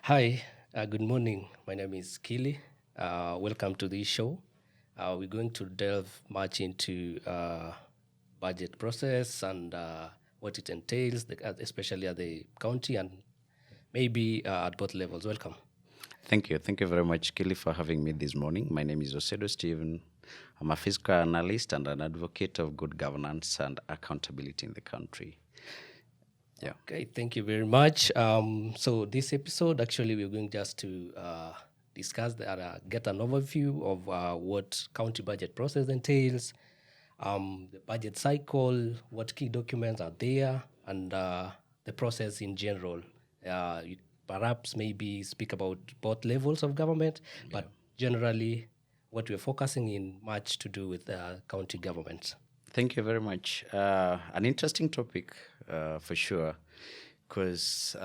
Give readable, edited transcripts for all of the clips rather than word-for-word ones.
Hi, good morning. My name is Kili. Welcome to this show. We're going to delve much into budget process and what it entails, especially at the county and maybe at both levels. Welcome. Thank you. Thank you very much, Kelly, for having me this morning. My name is Osedo Stephen. I'm a fiscal analyst and an advocate of good governance and accountability in the country. Yeah. Okay, thank you very much. So this episode, actually, we're going just to discuss get an overview of what county budget process entails, the budget cycle, what key documents are there, and the process in general. Perhaps maybe speak about both levels of government, but generally, what we're focusing in much to do with county governments. Thank you very much. An interesting topic for sure, because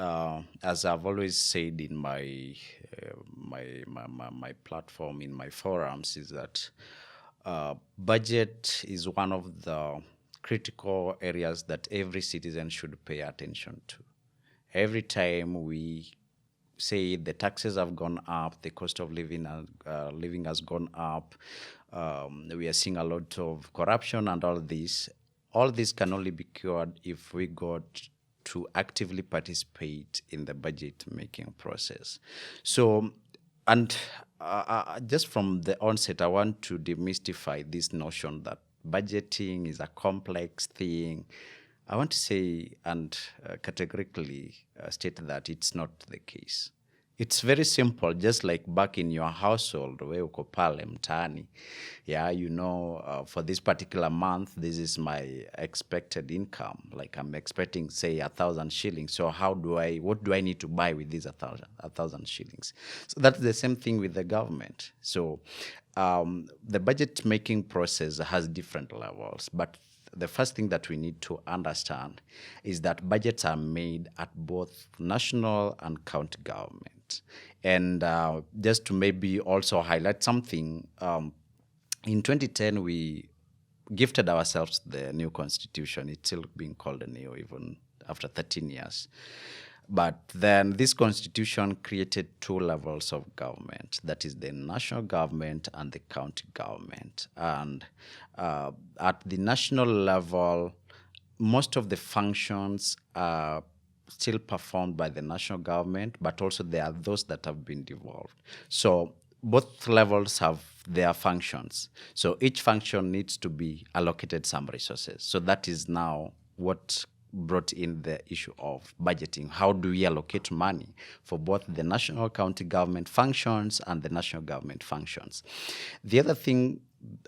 as I've always said in my platform, in my forums, is that budget is one of the critical areas that every citizen should pay attention to. Every time we say the taxes have gone up, the cost of living has gone up, we are seeing a lot of corruption and all this. All this can only be cured if we got to actively participate in the budget making process. So, and just from the onset, I want to demystify this notion that budgeting is a complex thing. I want to say and categorically state that it's not the case. It's very simple, just like back in your household, where uko pale mtaani. Yeah, for this particular month, this is my expected income. Like I'm expecting, say, 1,000 shillings. So what do I need to buy with these 1,000 shillings? So that's the same thing with the government. So the budget making process has different levels, but the first thing that we need to understand is that budgets are made at both national and county government. And just to maybe also highlight something, in 2010, we gifted ourselves the new constitution. It's still being called a new, even after 13 years. But then this constitution created two levels of government, that is the national government and the county government. And at the national level, most of the functions are still performed by the national government, but also there are those that have been devolved. So both levels have their functions. So each function needs to be allocated some resources. So that is now what brought in the issue of budgeting. How do we allocate money for both the national county government functions and the national government functions? The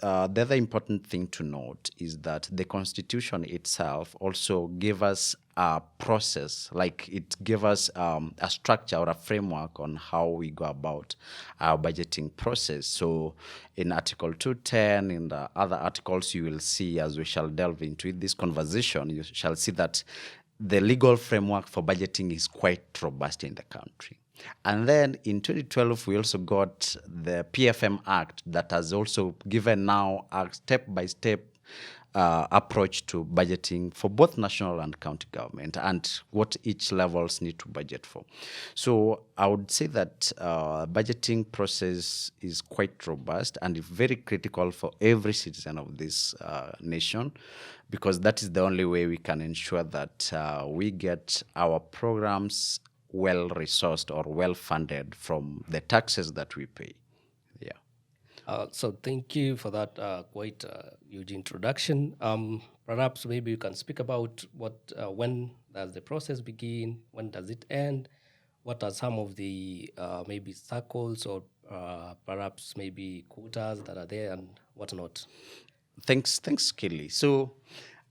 other important thing to note is that the constitution itself also gave us a process, like it gave us a structure or a framework on how we go about our budgeting process. So in Article 210, in the other articles, you will see, as we shall delve into this conversation, you shall see that the legal framework for budgeting is quite robust in the country. And then in 2012, we also got the PFM Act that has also given now a step-by-step approach to budgeting for both national and county government and what each levels need to budget for. So I would say that budgeting process is quite robust and very critical for every citizen of this nation, because that is the only way we can ensure that we get our programs well resourced or well funded from the taxes that we pay. Yeah. So thank you for that quite huge introduction. Perhaps maybe you can speak about when does the process begin? When does it end? What are some of the maybe circles or perhaps maybe quotas that are there and whatnot? Thanks, Kelly. So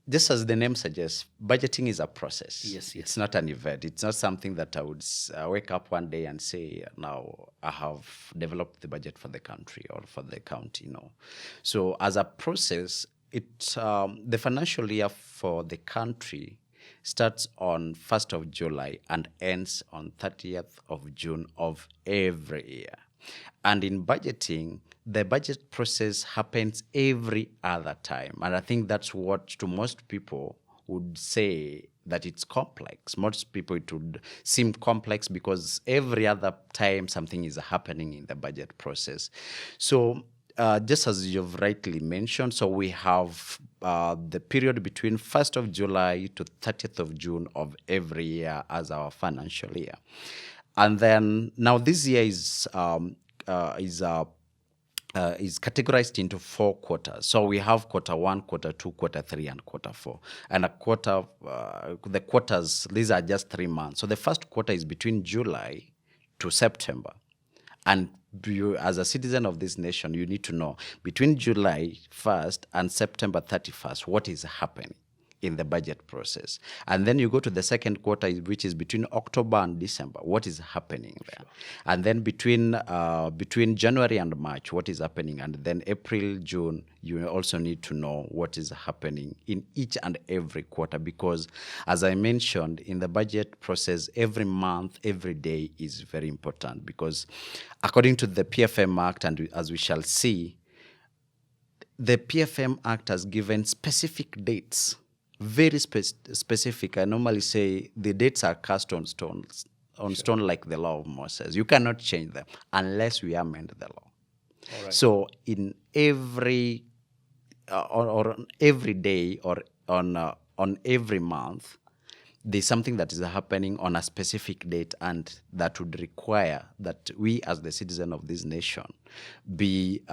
just as the name suggests, budgeting is a process. Yes. It's not an event. It's not something that I would wake up one day and say, now I have developed the budget for the country or for the county. No. So as a process, the financial year for the country starts on 1st of July and ends on 30th of June of every year. And in budgeting, the budget process happens every other time. And I think that's what to most people would say that it's complex. Most people, it would seem complex because every other time something is happening in the budget process. So just as you've rightly mentioned, so we have the period between 1st of July to 30th of June of every year as our financial year. And then now this year is categorized into 4 quarters. So we have quarter 1, quarter 2, quarter 3, and quarter 4. And the quarters, these are just 3 months. So the first quarter is between July to September. And you, as a citizen of this nation, you need to know between July 1st and September 31st, what is happening in the budget process. And then you go to the second quarter, which is between October and December. What is happening there? Sure. And then between January and March, what is happening? And then April, June, you also need to know what is happening in each and every quarter, because as I mentioned, in the budget process, every month, every day is very important, because according to the PFM Act, and as we shall see, the PFM Act has given specific dates, very specific. I normally say the dates are cast on stone, like the law of Moses. You cannot change them unless we amend the law. All right. So in every or every day or on every month, there's something that is happening on a specific date, and that would require that we, as the citizen of this nation, be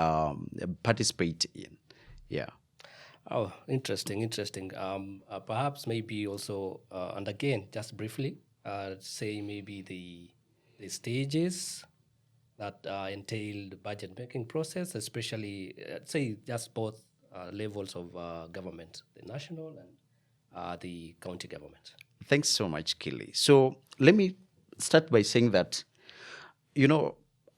participate in. Yeah. Oh, interesting. Perhaps maybe also, and again, just briefly, say maybe the stages that entail the budget making process, especially, say, just both levels of government, the national and the county government. Thanks so much, Kili. So let me start by saying that,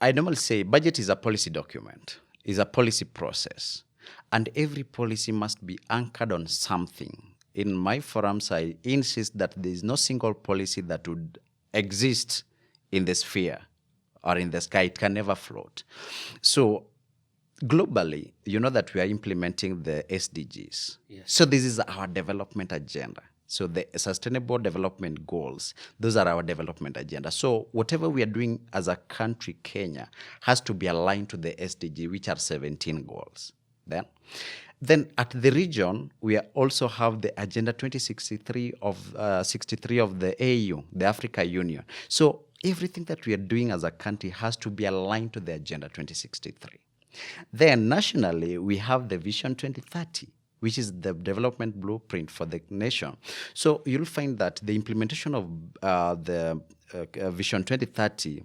I normally say budget is a policy document, is a policy process. And every policy must be anchored on something. In my forums, I insist that there is no single policy that would exist in the sphere or in the sky. It can never float. So globally, you know that we are implementing the SDGs. Yes. So this is our development agenda. So the Sustainable Development Goals, those are our development agenda. So whatever we are doing as a country, Kenya, has to be aligned to the SDG, which are 17 goals. Then at the region, we also have the Agenda 2063 of 63 of the AU, the Africa Union. So everything that we are doing as a country has to be aligned to the Agenda 2063. Then nationally, we have the Vision 2030, which is the development blueprint for the nation. So you'll find that the implementation of the Vision 2030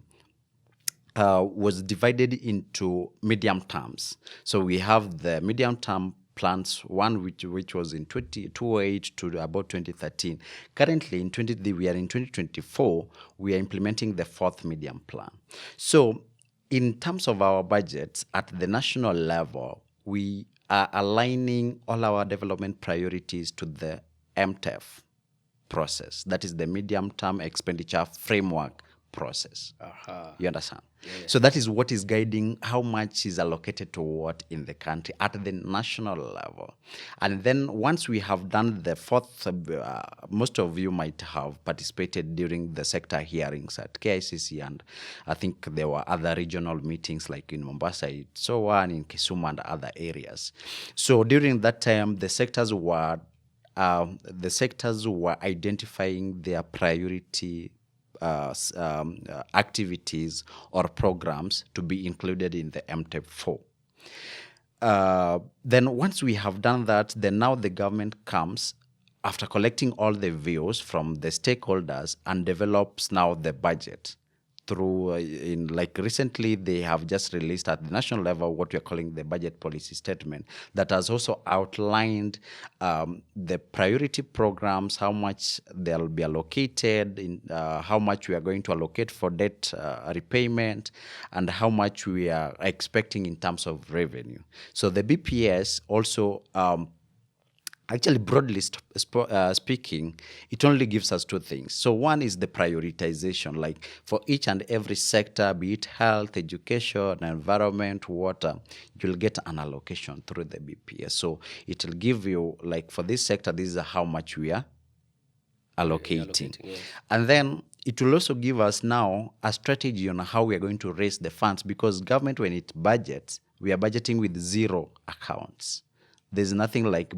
was divided into medium terms. So we have the medium term plans, one which was in 2008 to about 2013. Currently, we are in 2024, we are implementing the 4th medium plan. So in terms of our budgets at the national level, we are aligning all our development priorities to the MTEF process. That is the medium term expenditure framework process. You understand? Yeah. So that is what is guiding how much is allocated to what in the country at the national level. And then once we have done the 4th, most of you might have participated during the sector hearings at KICC, and I think there were other regional meetings like in Mombasa, so on, in Kisumu and other areas. So during that time, the sectors were identifying their priority activities or programs to be included in the MTEP 4. Then once we have done that, then now the government comes after collecting all the views from the stakeholders and develops now the budget through, like recently they have just released at the national level what we are calling the budget policy statement that has also outlined the priority programs, how much they'll be allocated, how much we are going to allocate for debt repayment, and how much we are expecting in terms of revenue. So the BPS also actually, broadly speaking, it only gives us 2 things. So one is the prioritization, like for each and every sector, be it health, education, environment, water, you'll get an allocation through the BPS. So it will give you, like for this sector, this is how much we are allocating. Yes. And then it will also give us now a strategy on how we are going to raise the funds, because government, when it budgets, we are budgeting with zero accounts. There's nothing like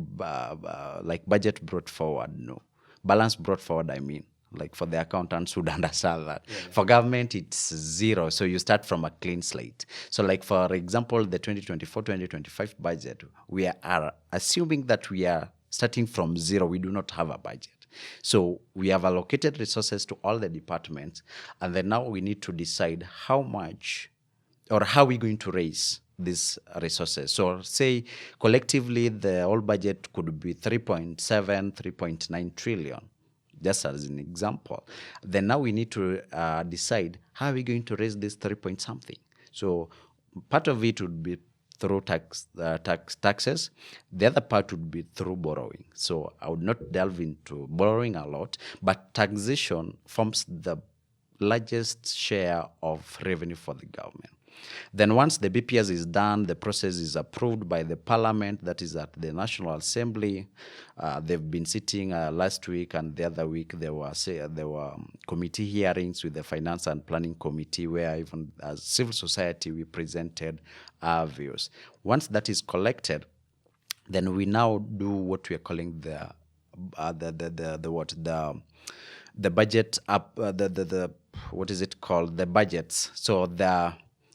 budget brought forward, no. Balance brought forward, I mean. Like for the accountants would understand that. Yeah. For government, it's zero. So you start from a clean slate. So like, for example, the 2024-2025 budget, we are assuming that we are starting from zero. We do not have a budget. So we have allocated resources to all the departments. And then now we need to decide how much or how we're going to raise these resources. So say collectively, the whole budget could be 3.7, 3.9 trillion. Just as an example. Then now we need to decide how are we going to raise this 3 point something. So part of it would be through taxes. The other part would be through borrowing. So I would not delve into borrowing a lot, but taxation forms the largest share of revenue for the government. Then once the BPS is done, the process is approved by the parliament, that is at the National Assembly. They've been sitting last week, and the other week there were committee hearings with the Finance and Planning Committee, where even as civil society we presented our views. Once that is collected, then we now do what we are calling the budget up what is it called? The budgets. So the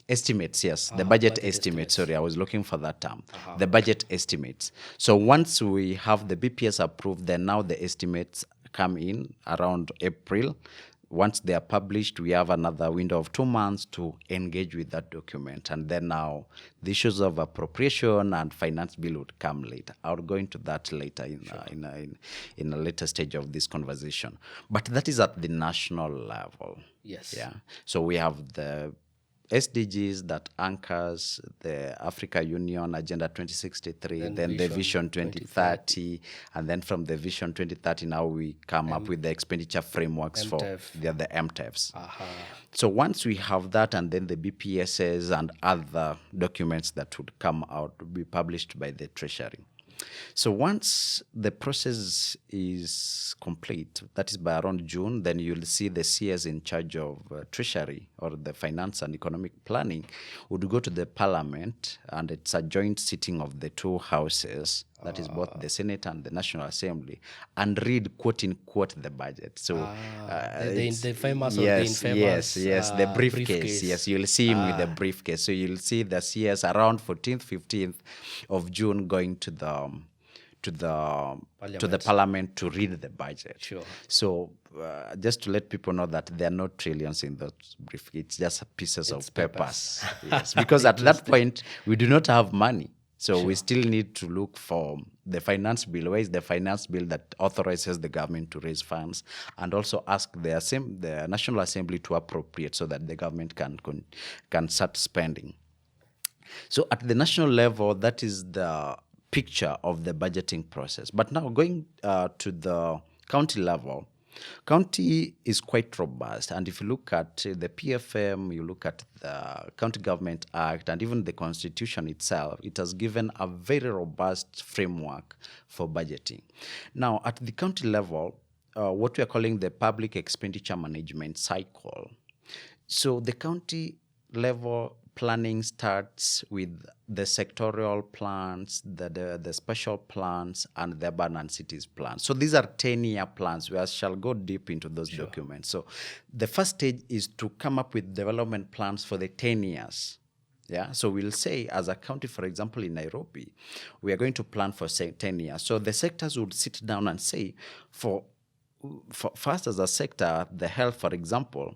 estimates, yes, the budget estimates. Sorry, I was looking for that term. The budget estimates. So once we have the BPS approved, then now the estimates come in around April. Once they are published, we have another window of 2 months to engage with that document. And then now the issues of appropriation and finance bill would come later. I'll go into that later in a later stage of this conversation. But that is at the national level. Yes. Yeah. So we have the SDGs that anchors the Africa Union Agenda 2063, then the Vision 2030, and then from the Vision 2030 now we come up with the expenditure frameworks for the MTEFs. So once we have that, and then the BPSs and other documents that would come out will be published by the Treasury. So once the process is complete, that is by around June, then you'll see the CS in charge of Treasury, or the Finance and Economic Planning, would go to the Parliament, and it's a joint sitting of the two houses, that is both the Senate and the National Assembly, and read, quote unquote, the budget. So the famous the briefcase. Yes, you'll see him with the briefcase. So you'll see the CS around 14th, 15th of June going to the Parliament to read the budget. Sure. So just to let people know that there are no trillions in those briefcases. It's just pieces of papers. Yes, because at that point we do not have money. So we still need to look for the finance bill. Where is the finance bill that authorizes the government to raise funds, and also ask the National Assembly to appropriate so that the government can start spending. So at the national level, that is the picture of the budgeting process. But now going to the county level, county is quite robust. And if you look at the PFM, you look at the County Government Act, and even the Constitution itself, it has given a very robust framework for budgeting. Now, at the county level, what we are calling the public expenditure management cycle. So the county level planning starts with the sectorial plans, the special plans, and the urban and cities plans. So these are 10-year plans. We shall go deep into those documents. So the first stage is to come up with development plans for the 10 years. Yeah, so we'll say as a county, for example, in Nairobi, we are going to plan for, say, 10 years. So the sectors would sit down and say, for first as a sector, the health, for example,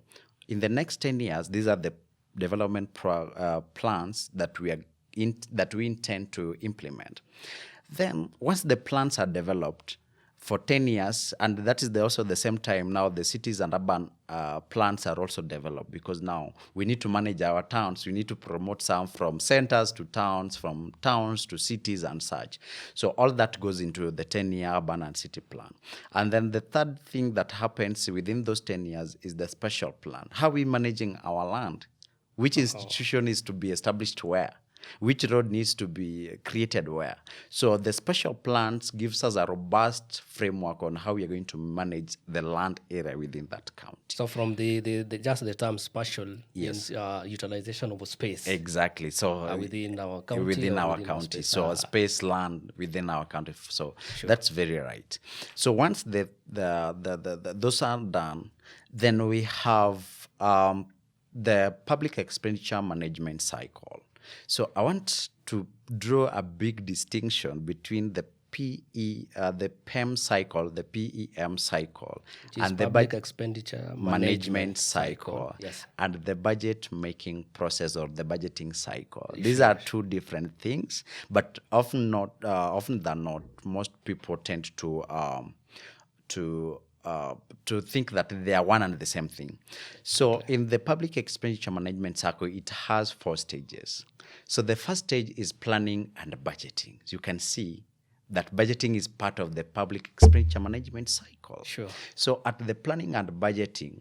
in the next 10 years, these are the development plans that we intend to implement. Then once the plans are developed for 10 years, and that is also the same time now the cities and urban plans are also developed, because now we need to manage our towns. We need to promote some from centers to towns, from towns to cities and such. So all that goes into the 10-year urban and city plan. And then the third thing that happens within those 10 years is the special plan. How are we managing our land? Which institution is to be established where? which road needs to be created where. So the special plans gives us a robust framework on how we are going to manage the land area within that county. So from the just the term spatial Yes. means utilization of space. Exactly. So within our county. within or our within county. space. So space land within our county. So that's very right. So once the those are done, then we have the public expenditure management cycle. So I want to draw a big distinction between the the PEM cycle, the PEM cycle, Which is and the public expenditure management cycle, Yes. and the budget making process or the budgeting cycle. These are two different things, but often than not, most people tend to think that they are one and the same thing. So in the public expenditure management cycle, it has 4 stages. So the first stage is planning and budgeting. You can see that budgeting is part of the public expenditure management cycle. Sure. So at the planning and budgeting,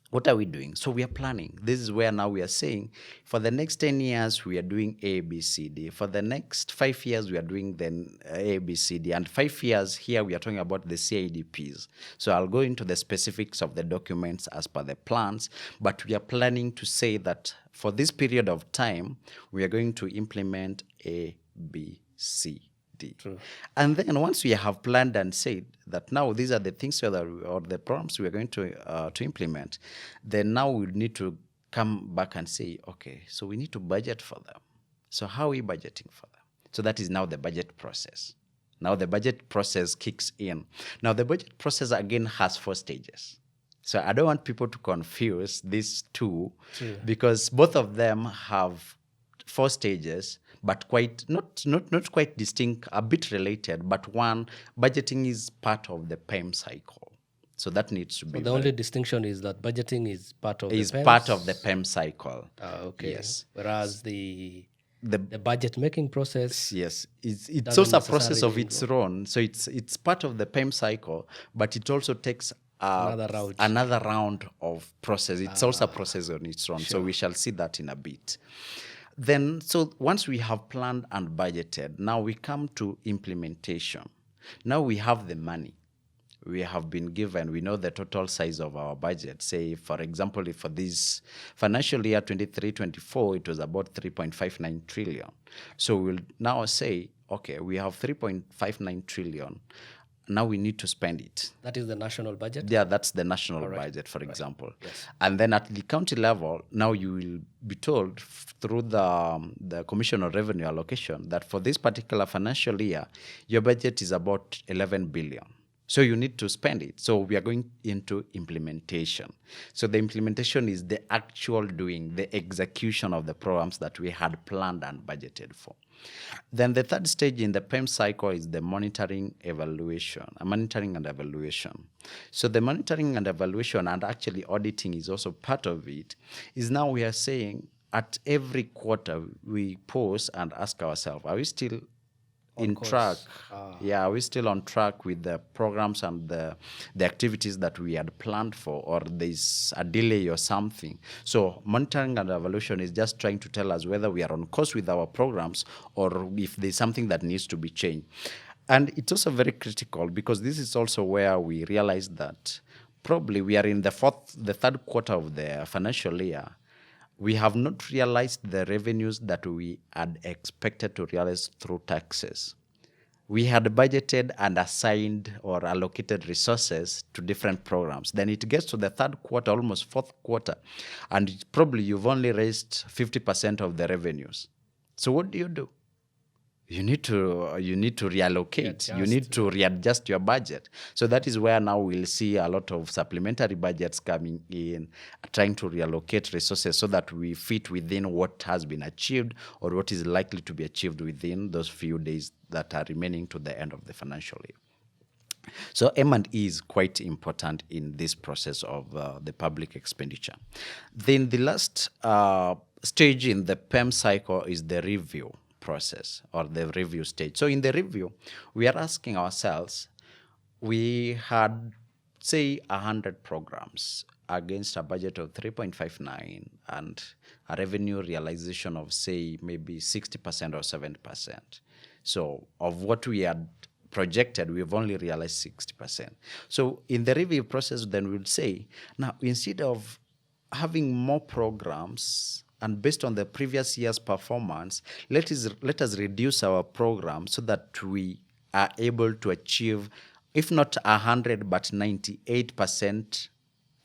what are we doing? So we are planning. This is where now we are saying, for the next 10 years, we are doing A, B, C, D. For the next 5 years, we are doing then A, B, C, D. And 5 years here, we are talking about the CIDPs. So I'll go into the specifics of the documents as per the plans, but we are planning to say that for this period of time, we are going to implement A, B, C, D. True. And then once we have planned and said that now these are the things or the programs we are going to implement, then now we need to come back and say, okay, so we need to budget for them. So how are we budgeting for them? So that is now the budget process. Now the budget process kicks in. Now the budget process again has 4 stages. So I don't want people to confuse these two. True. Because both of them have 4 stages, but quite not quite distinct, a bit related. But one, budgeting is part of the PEM cycle, so that needs to be. The only distinction is that budgeting is part of part of the PEM cycle. Okay. Yes. Whereas the budget making process. Yes, it's also a process of its own. So it's part of the PEM cycle, but it also takes another round of process. It's also a process on its own. Sure. So we shall see that in a bit. Then, so once we have planned and budgeted, now we come to implementation. Now we have the money. We have been given, we know the total size of our budget. Say, for example, if for this financial year 23-24, it was about 3.59 trillion. So we'll now say, okay, we have 3.59 trillion. Now we need to spend it. That is the national budget? Yeah, that's the national budget, for example. Yes. And then at the county level, now you will be told through the Commission on Revenue Allocation that for this particular financial year, your budget is about 11 billion. So you need to spend it. So we are going into implementation. So the implementation is the actual doing, the execution of the programs that we had planned and budgeted for. Then the third stage in the PEM cycle is the monitoring and evaluation. So the monitoring and evaluation, and actually auditing is also part of it, is now we are saying at every quarter we pause and ask ourselves, are we still track? Are we still on track with the programs and the activities that we had planned for, or there's a delay or something? So monitoring and evaluation is just trying to tell us whether we are on course with our programs or if there's something that needs to be changed. And it's also very critical because this is also where we realize that probably we are in the third quarter of the financial year. We have not realized the revenues that we had expected to realize through taxes. We had budgeted and assigned or allocated resources to different programs. Then it gets to the third quarter, almost fourth quarter, and probably you've only raised 50% of the revenues. So what do? You need to reallocate. You need to readjust your budget. So that is where now we'll see a lot of supplementary budgets coming in, trying to reallocate resources so that we fit within what has been achieved or what is likely to be achieved within those few days that are remaining to the end of the financial year. So M&E is quite important in this process of the public expenditure. Then the last stage in the PEM cycle is the review process or the review stage. So in the review, we are asking ourselves, we had, say, 100 programs. against a budget of 3.59 and a revenue realization of, say, maybe 60% or 70%. So of what we had projected, we've only realized 60%. So in the review process, then we'll say, now, instead of having more programs and based on the previous year's performance, let us reduce our program so that we are able to achieve, if not 100, but 98%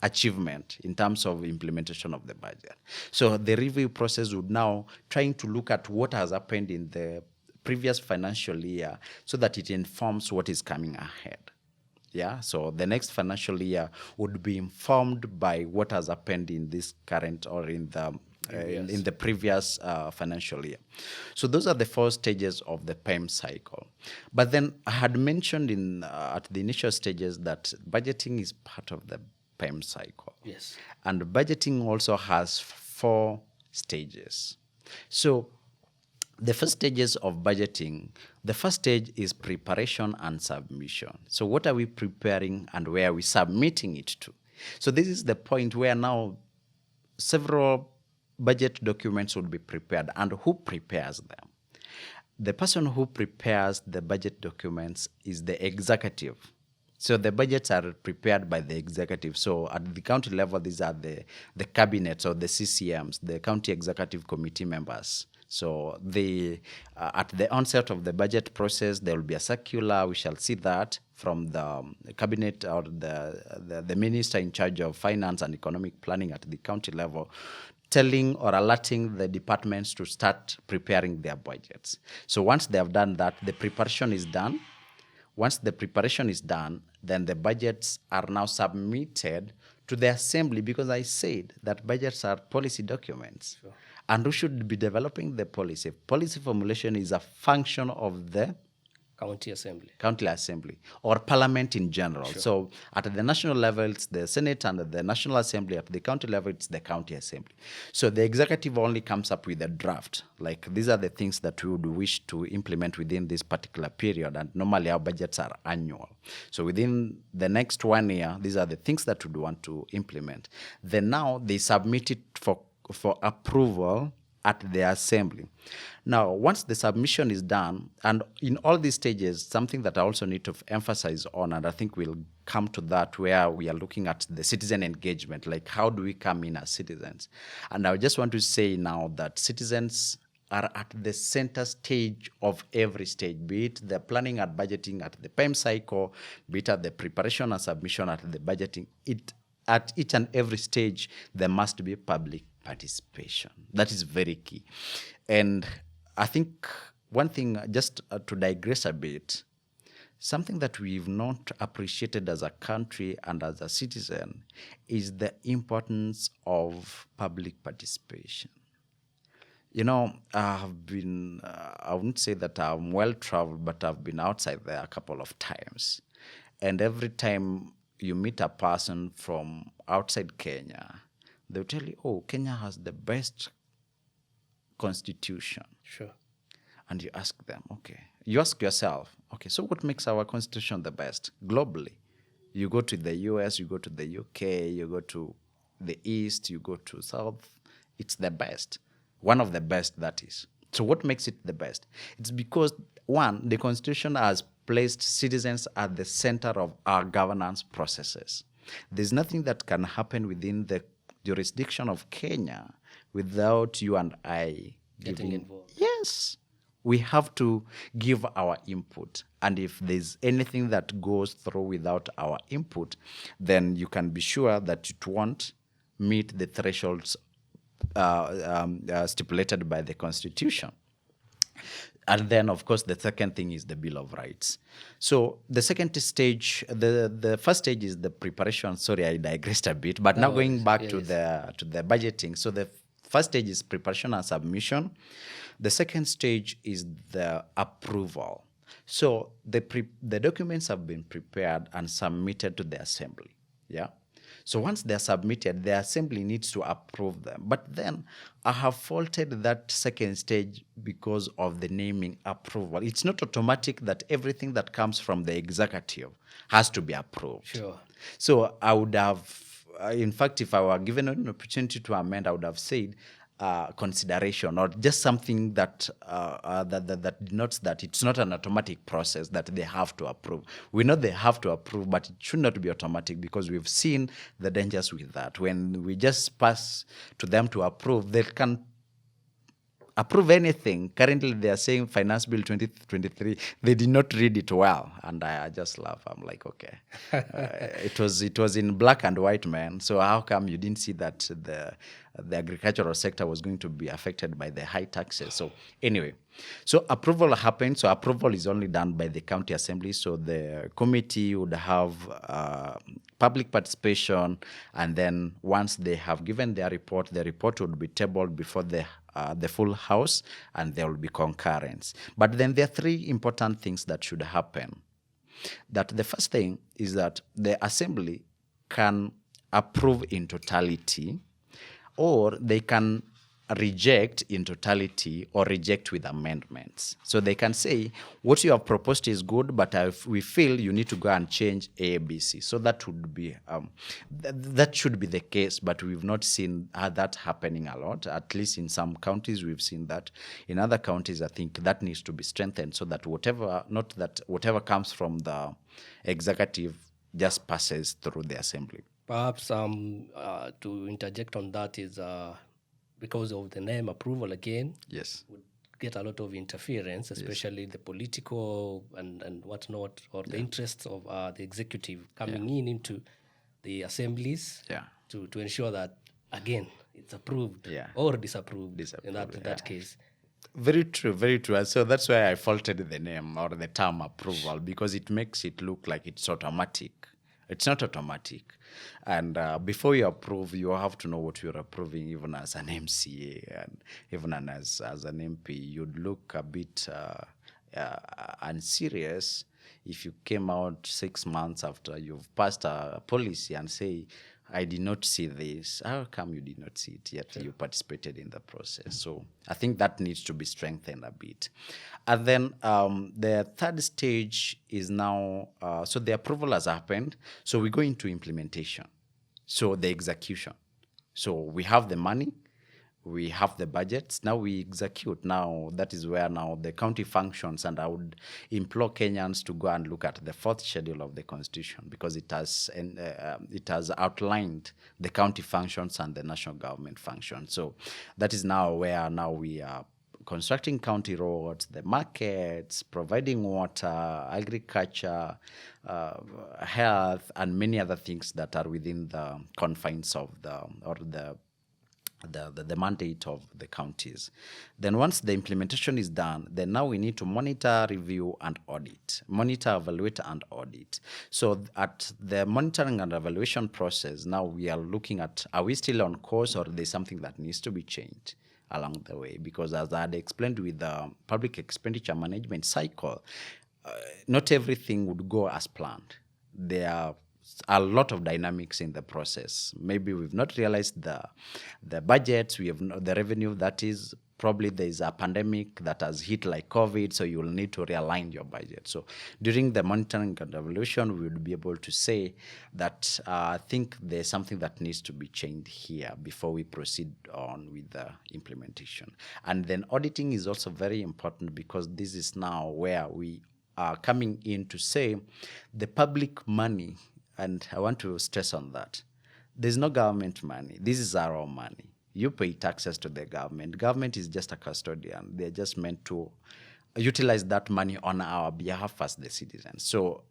achievement in terms of implementation of the budget. So the review process would now trying to look at what has happened in the previous financial year so that it informs what is coming ahead. Yeah, so the next financial year would be informed by what has happened in this current or in the previous financial year. So those are the 4 stages of the PEM cycle. But then I had mentioned at the initial stages that budgeting is part of the PEM cycle. Yes. And budgeting also has 4 stages. So the first stages of budgeting, the first stage is preparation and submission. So what are we preparing and where are we submitting it to? So this is the point where now several budget documents will be prepared. And who prepares them? The person who prepares the budget documents is the executive. So the budgets are prepared by the executive. So at the county level, these are the cabinets or the CCMs, the county executive committee members. So at the onset of the budget process, there will be a circular. We shall see that from the cabinet or the minister in charge of finance and economic planning at the county level, telling or alerting the departments to start preparing their budgets. So once they have done that, the preparation is done. Once the preparation is done, then the budgets are now submitted to the assembly, because I said that budgets are policy documents. Sure. And who should be developing the policy? Policy formulation is a function of the County Assembly or Parliament in general. Sure. So at the national level, it's the Senate, and at the National Assembly. At the county level, it's the County Assembly. So the executive only comes up with a draft. Like, these are the things that we would wish to implement within this particular period. And normally our budgets are annual. So within the next 1 year, these are the things that we want to implement. Then now they submit it for approval at the assembly. Now, once the submission is done, and in all these stages, something that I also need to emphasize on, and I think we'll come to that, where we are looking at the citizen engagement, like how do we come in as citizens? And I just want to say now that citizens are at the center stage of every stage, be it the planning and budgeting at the PEM cycle, be it at the preparation and submission at the budgeting. At each and every stage, there must be public participation. That is very key. And I think one thing, just to digress a bit, something that we've not appreciated as a country and as a citizen is the importance of public participation. You know, I wouldn't say that I'm well-traveled, but I've been outside there a couple of times. And every time you meet a person from outside Kenya, they'll tell you, oh, Kenya has the best constitution. Sure. And you ask them, okay. You ask yourself, okay, so what makes our constitution the best globally? You go to the US, you go to the UK, you go to the East, you go to South. It's the best. One of the best, that is. So what makes it the best? It's because, one, the constitution has placed citizens at the center of our governance processes. There's nothing that can happen within the jurisdiction of Kenya without you and I getting involved. Yes. We have to give our input. And if there's anything that goes through without our input, then you can be sure that it won't meet the thresholds stipulated by the Constitution. And then, of course, the second thing is the Bill of Rights. So the second stage, the first stage is the preparation. Sorry, I digressed a bit, but now going back to the budgeting. So the first stage is preparation and submission. The second stage is the approval. So the documents have been prepared and submitted to the assembly. Yeah. So once they're submitted, the assembly needs to approve them. But then I have faulted that second stage because of the naming approval. It's not automatic that everything that comes from the executive has to be approved. Sure. So I would have in fact, if I were given an opportunity to amend, I would have said consideration, or just something that that denotes that it's not an automatic process that they have to approve. We know they have to approve, but it should not be automatic, because we've seen the dangers with that. When we just pass to them to approve, they can approve anything. Currently, they are saying Finance Bill 2023. They did not read it well, and I just laugh. I'm like, okay, it was in black and white, man. So how come you didn't see that the agricultural sector was going to be affected by the high taxes? So anyway, so approval happened. So approval is only done by the county assembly. So the committee would have public participation, and then once they have given their report, the report would be tabled before the full house, and there will be concurrence. But then there are three important things that should happen. That the first thing is that the assembly can approve in totality, or they can reject in totality, or reject with amendments. So they can say, what you have proposed is good, but we feel you need to go and change A, B, C. So that would be, that should be the case, but we've not seen that happening a lot. At least in some counties, we've seen that. In other counties, I think that needs to be strengthened, so that whatever comes from the executive just passes through the assembly. Perhaps to interject on that is because of the name approval again. Yes. Would get a lot of interference, especially the political and whatnot, or the interests of the executive coming into the assemblies to ensure that, again, it's approved or disapproved in that case. Very true, very true. And so that's why I faulted the name or the term approval, because it makes it look like it's automatic. It's not automatic. And before you approve, you have to know what you're approving, even as an MCA and even as an MP. You'd look a bit unserious if you came out 6 months after you've passed a policy and say, I did not see this. How come you did not see it yet? You participated in the process. So I think that needs to be strengthened a bit. And then the third stage is now, so the approval has happened. So we go into implementation. So the execution. So we have the money. We have the budgets. Now we execute. Now that is where now the county functions, and I would implore Kenyans to go and look at the fourth schedule of the Constitution, because it has outlined the county functions and the national government functions. So that is now where now we are constructing county roads, the markets, providing water, agriculture, health, and many other things that are within the confines of the mandate of the counties. Then once the implementation is done, then now we need to monitor, review, and audit. Monitor, evaluate, and audit. So at the monitoring and evaluation process, now we are looking at, are we still on course, or there's something that needs to be changed along the way? Because as I had explained with the public expenditure management cycle, not everything would go as planned. There are a lot of dynamics in the process. Maybe we've not realized the budgets, we have the revenue, that is probably there's a pandemic that has hit like COVID, so you will need to realign your budget. So during the monitoring and evaluation, we would be able to say that I think there's something that needs to be changed here before we proceed on with the implementation. And then auditing is also very important, because this is now where we are coming in to say the public money. And I want to stress on that. There's no government money. This is our own money. You pay taxes to the government. Government is just a custodian. They're just meant to utilize that money on our behalf as the citizens. So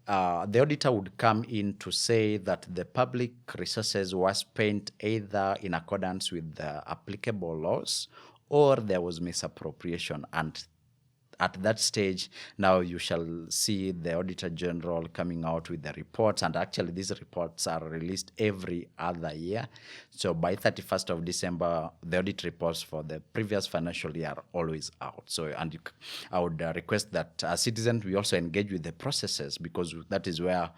the auditor would come in to say that the public resources were spent either in accordance with the applicable laws, or there was misappropriation. And at that stage, now you shall see the Auditor General coming out with the reports, and actually these reports are released every other year. So by 31st of December, the audit reports for the previous financial year are always out. So, and I would request that as citizens, we also engage with the processes, because that is where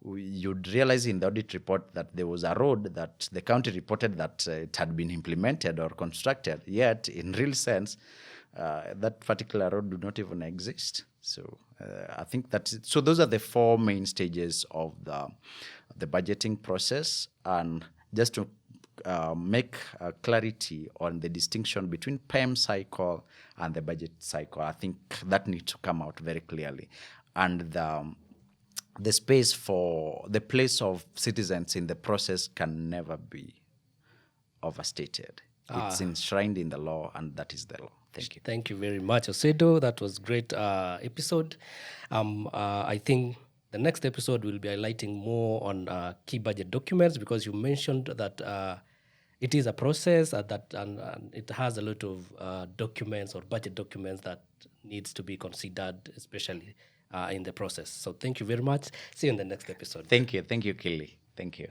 you'd realize in the audit report that there was a road that the county reported that it had been implemented or constructed, yet in real sense, that particular road do not even exist. So I think that's it. So those are the four main stages of the budgeting process. And just to make clarity on the distinction between PEM cycle and the budget cycle, I think that needs to come out very clearly. And the space for the place of citizens in the process can never be overstated. It's enshrined in the law, and that is the law. Thank you. Thank you very much, Osedo. That was great episode. I think the next episode will be highlighting more on key budget documents, because you mentioned that it is a process and it has a lot of documents or budget documents that needs to be considered, especially in the process. So thank you very much. See you in the next episode. Thank you, Kili. Thank you.